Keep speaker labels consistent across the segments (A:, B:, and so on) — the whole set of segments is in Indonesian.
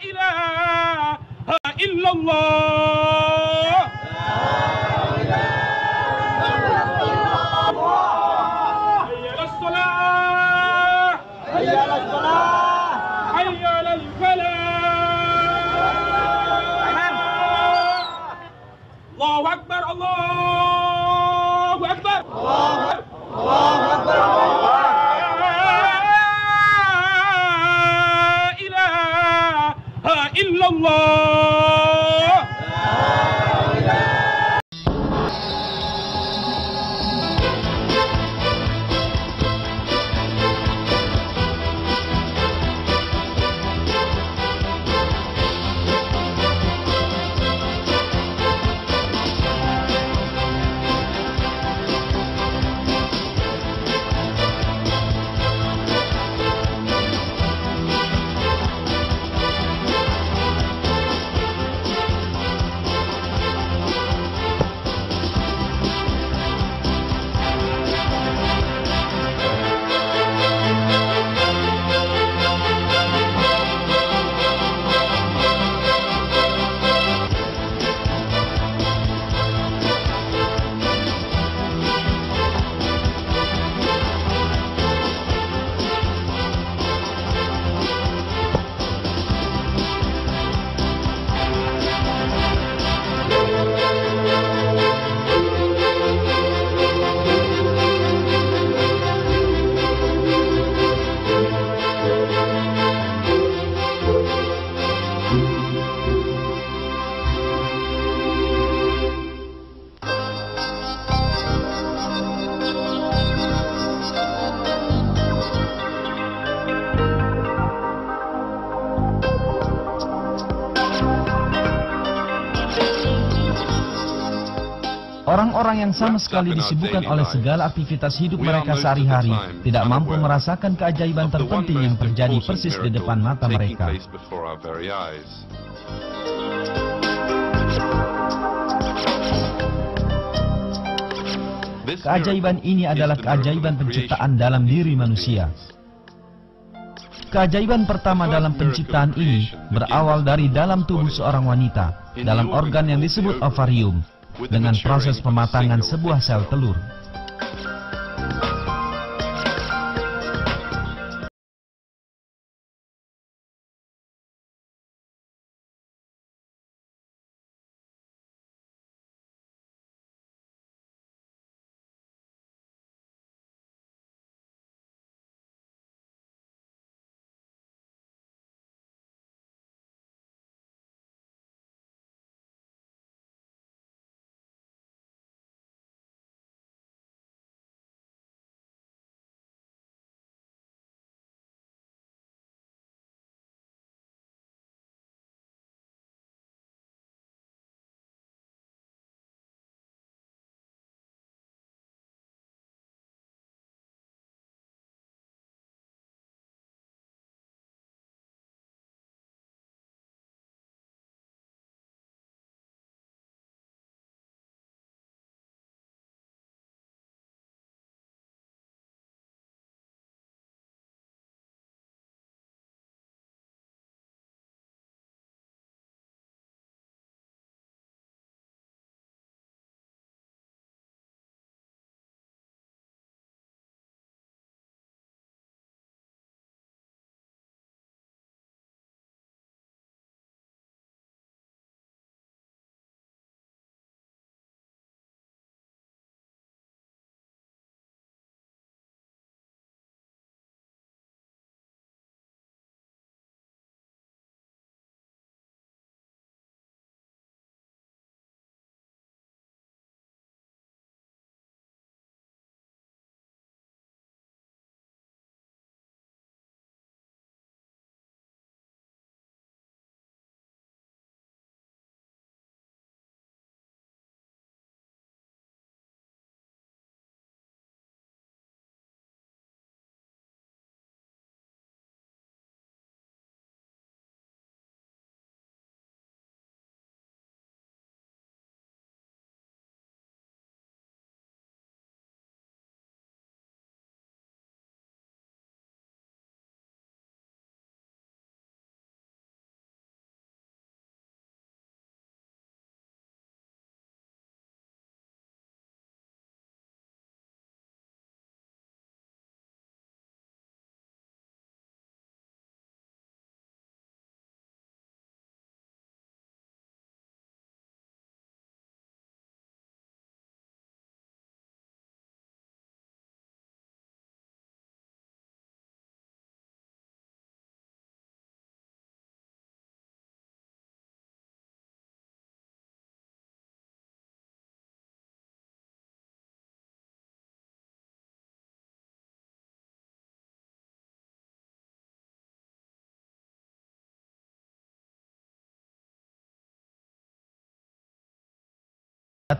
A: إله إلا الله. حي على الصلاة، حي على الصلاة، حي على الفلاح. الله أكبر، الله أكبر، الله أكبر، لا إله إلا الله.
B: Orang-orang yang sama sekali disibukkan oleh segala aktivitas hidup mereka sehari-hari tidak mampu merasakan keajaiban terpenting yang terjadi persis di depan mata mereka. Keajaiban ini adalah keajaiban penciptaan dalam diri manusia. Keajaiban pertama dalam penciptaan ini berawal dari dalam tubuh seorang wanita, dalam organ yang disebut ovarium, dengan proses pematangan sebuah sel telur.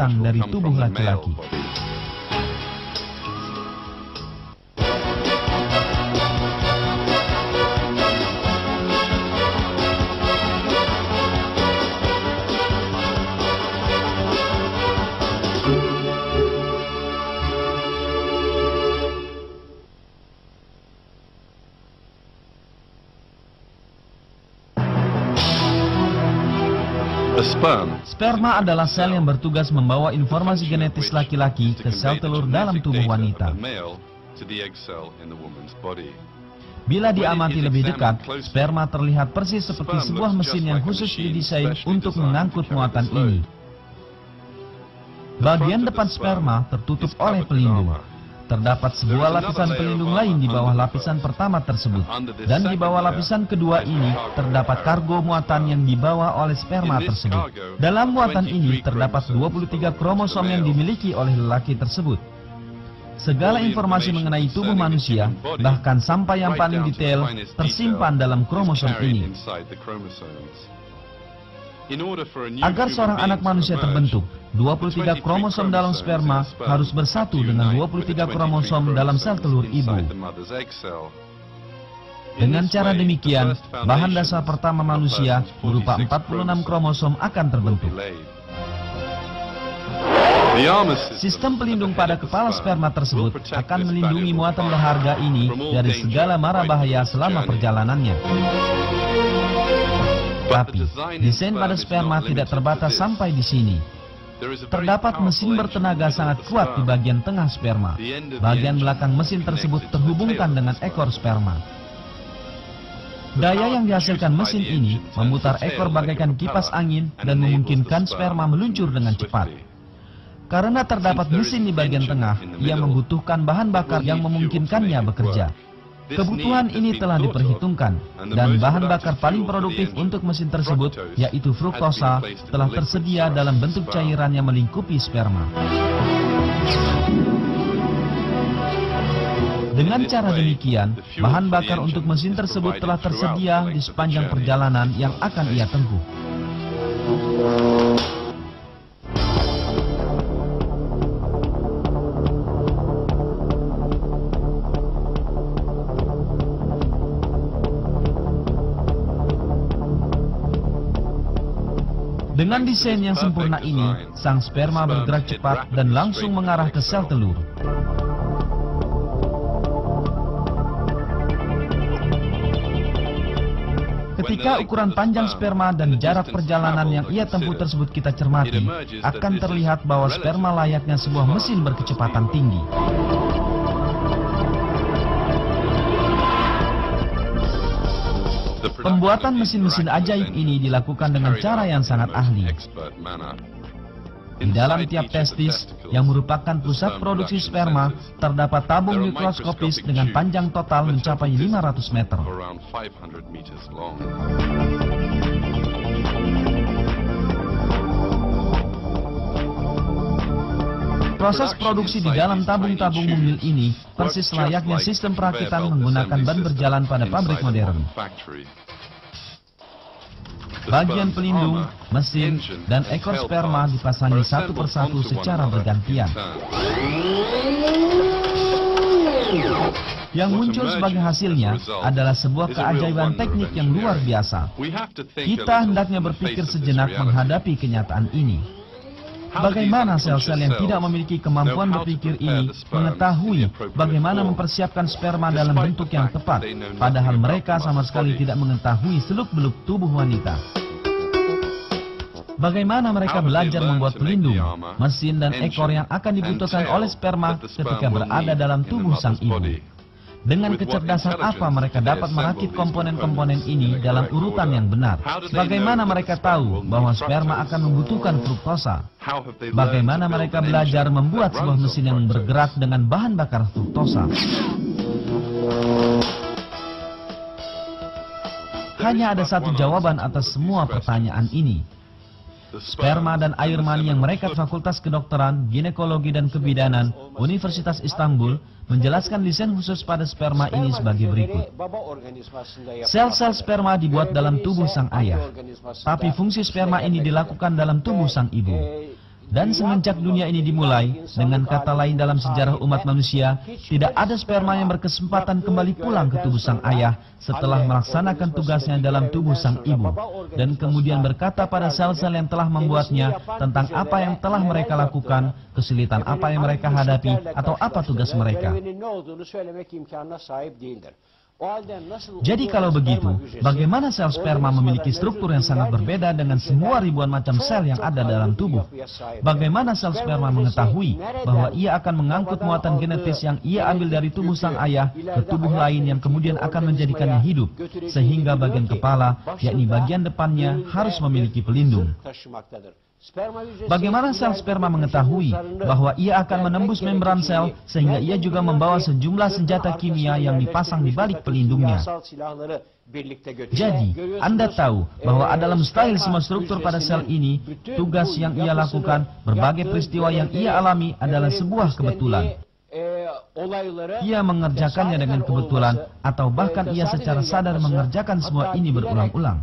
B: datang dari tubuh laki-laki. Sperma adalah sel yang bertugas membawa informasi genetis laki-laki ke sel telur dalam tubuh wanita. Bila diamati lebih dekat, sperma terlihat persis seperti sebuah mesin yang khusus didesain untuk mengangkut muatan ini. Bagian depan sperma tertutup oleh pelindung. Terdapat sebuah lapisan pelindung lain di bawah lapisan pertama tersebut. Dan di bawah lapisan kedua ini, terdapat kargo muatan yang dibawa oleh sperma tersebut. Dalam muatan ini, terdapat 23 kromosom yang dimiliki oleh lelaki tersebut. Segala informasi mengenai tubuh manusia, bahkan sampai yang paling detail, tersimpan dalam kromosom ini. Agar seorang anak manusia terbentuk, 23 kromosom dalam sperma harus bersatu dengan 23 kromosom dalam sel telur ibu. Dengan cara demikian, bahan dasar pertama manusia berupa 46 kromosom akan terbentuk. Sistem pelindung pada kepala sperma tersebut akan melindungi muatan berharga ini dari segala mara bahaya selama perjalanannya. Tapi, desain pada sperma tidak terbatas sampai di sini. Terdapat mesin bertenaga sangat kuat di bagian tengah sperma. Bagian belakang mesin tersebut terhubungkan dengan ekor sperma. Daya yang dihasilkan mesin ini memutar ekor bagaikan kipas angin dan memungkinkan sperma meluncur dengan cepat. Karena terdapat mesin di bagian tengah, ia membutuhkan bahan bakar yang memungkinkannya bekerja. Kebutuhan ini telah diperhitungkan, dan bahan bakar paling produktif untuk mesin tersebut, yaitu fruktosa, telah tersedia dalam bentuk cairan yang melingkupi sperma. Dengan cara demikian, bahan bakar untuk mesin tersebut telah tersedia di sepanjang perjalanan yang akan ia tempuh. Dengan desain yang sempurna ini, sang sperma bergerak cepat dan langsung mengarah ke sel telur. Ketika ukuran panjang sperma dan jarak perjalanan yang ia tempuh tersebut kita cermati, akan terlihat bahwa sperma layaknya sebuah mesin berkecepatan tinggi. Pembuatan mesin-mesin ajaib ini dilakukan dengan cara yang sangat ahli. Di dalam tiap testis, yang merupakan pusat produksi sperma, terdapat tabung mikroskopis dengan panjang total mencapai 500 meter. Proses produksi di dalam tabung-tabung mungil ini persis layaknya sistem perakitan menggunakan ban berjalan pada pabrik modern. Bagian pelindung, mesin, dan ekor sperma dipasangi satu persatu secara bergantian. Yang muncul sebagai hasilnya adalah sebuah keajaiban teknik yang luar biasa. Kita hendaknya berpikir sejenak menghadapi kenyataan ini. Bagaimana sel-sel yang tidak memiliki kemampuan berpikir ini mengetahui bagaimana mempersiapkan sperma dalam bentuk yang tepat, padahal mereka sama sekali tidak mengetahui seluk-beluk tubuh wanita. Bagaimana mereka belajar membuat pelindung, mesin, dan ekor yang akan dibutuhkan oleh sperma ketika berada dalam tubuh sang ibu? Dengan kecerdasan apa mereka dapat merakit komponen-komponen ini dalam urutan yang benar? Bagaimana mereka tahu bahwa sperma akan membutuhkan fruktosa? Bagaimana mereka belajar membuat sebuah mesin yang bergerak dengan bahan bakar fruktosa? Hanya ada satu jawaban atas semua pertanyaan ini. Sperma dan air mani yang mereka Fakultas Kedokteran, Ginekologi dan Kebidanan, Universitas Istanbul, menjelaskan desain khusus pada sperma ini sebagai berikut. Sel-sel sperma dibuat dalam tubuh sang ayah, tapi fungsi sperma ini dilakukan dalam tubuh sang ibu. Dan semenjak dunia ini dimulai, dengan kata lain dalam sejarah umat manusia, tidak ada sperma yang berkesempatan kembali pulang ke tubuh sang ayah setelah melaksanakan tugasnya dalam tubuh sang ibu, dan kemudian berkata pada sel-sel yang telah membuatnya tentang apa yang telah mereka lakukan, kesulitan apa yang mereka hadapi, atau apa tugas mereka. Jadi kalau begitu, bagaimana sel sperma memiliki struktur yang sangat berbeda dengan semua ribuan macam sel yang ada dalam tubuh? Bagaimana sel sperma mengetahui bahwa ia akan mengangkut muatan genetis yang ia ambil dari tubuh sang ayah ke tubuh lain yang kemudian akan menjadikannya hidup, sehingga bagian kepala, yakni bagian depannya, harus memiliki pelindung? Bagaimana sel sperma mengetahui bahwa ia akan menembus membran sel sehingga ia juga membawa sejumlah senjata kimia yang dipasang di balik pelindungnya? Jadi, Anda tahu bahwa ada mustahil semua struktur pada sel ini, tugas yang ia lakukan, berbagai peristiwa yang ia alami adalah sebuah kebetulan. Ia mengerjakannya dengan kebetulan, atau bahkan ia secara sadar mengerjakan semua ini berulang-ulang.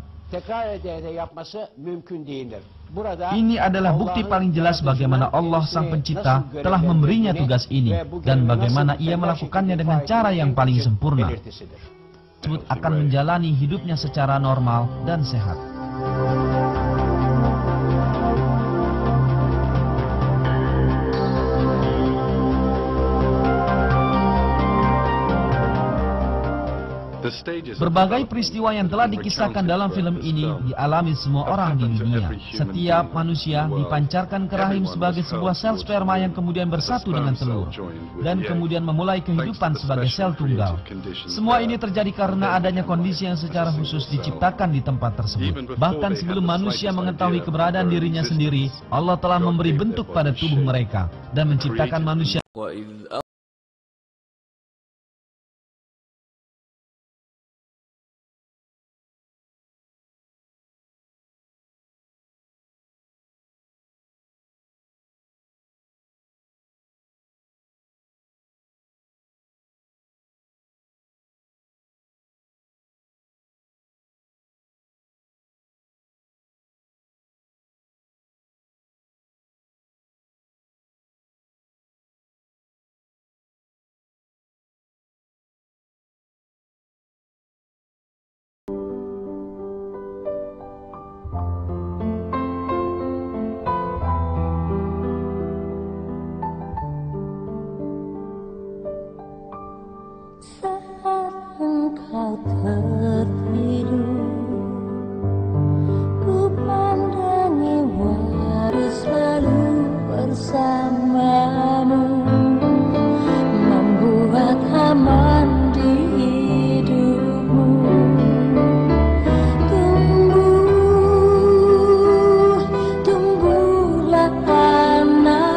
B: Ini adalah bukti paling jelas bagaimana Allah Sang Pencipta telah memberinya tugas ini, dan bagaimana ia melakukannya dengan cara yang paling sempurna. Tersebut akan menjalani hidupnya secara normal dan sehat. Berbagai peristiwa yang telah dikisahkan dalam film ini dialami semua orang di dunia. Setiap manusia dipancarkan ke rahim sebagai sebuah sel sperma yang kemudian bersatu dengan telur, dan kemudian memulai kehidupan sebagai sel tunggal. Semua ini terjadi karena adanya kondisi yang secara khusus diciptakan di tempat tersebut. Bahkan sebelum manusia mengetahui keberadaan dirinya sendiri, Allah telah memberi bentuk pada tubuh mereka dan menciptakan manusia.
C: Saat engkau tertidur, ku pandangi wajah selalu bersamamu, membuat aman di hidupmu. Tumbuhlah anakku.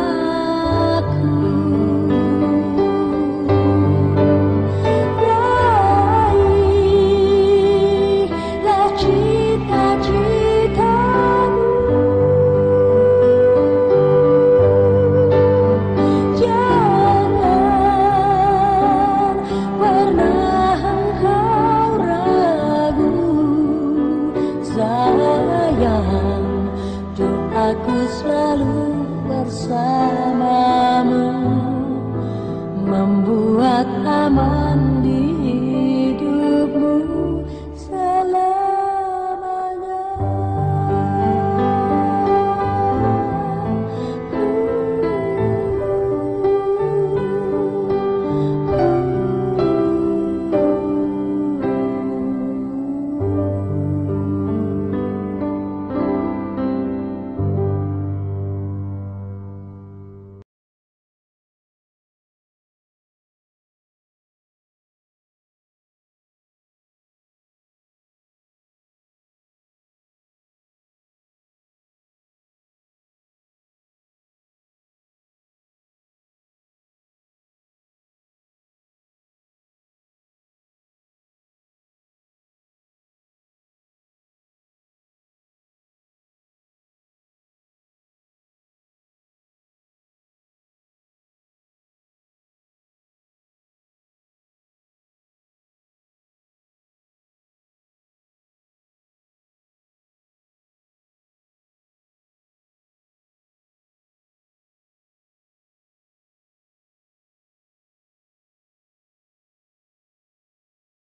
C: Doaku selalu bersamamu, membuat aman di hidupmu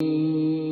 C: di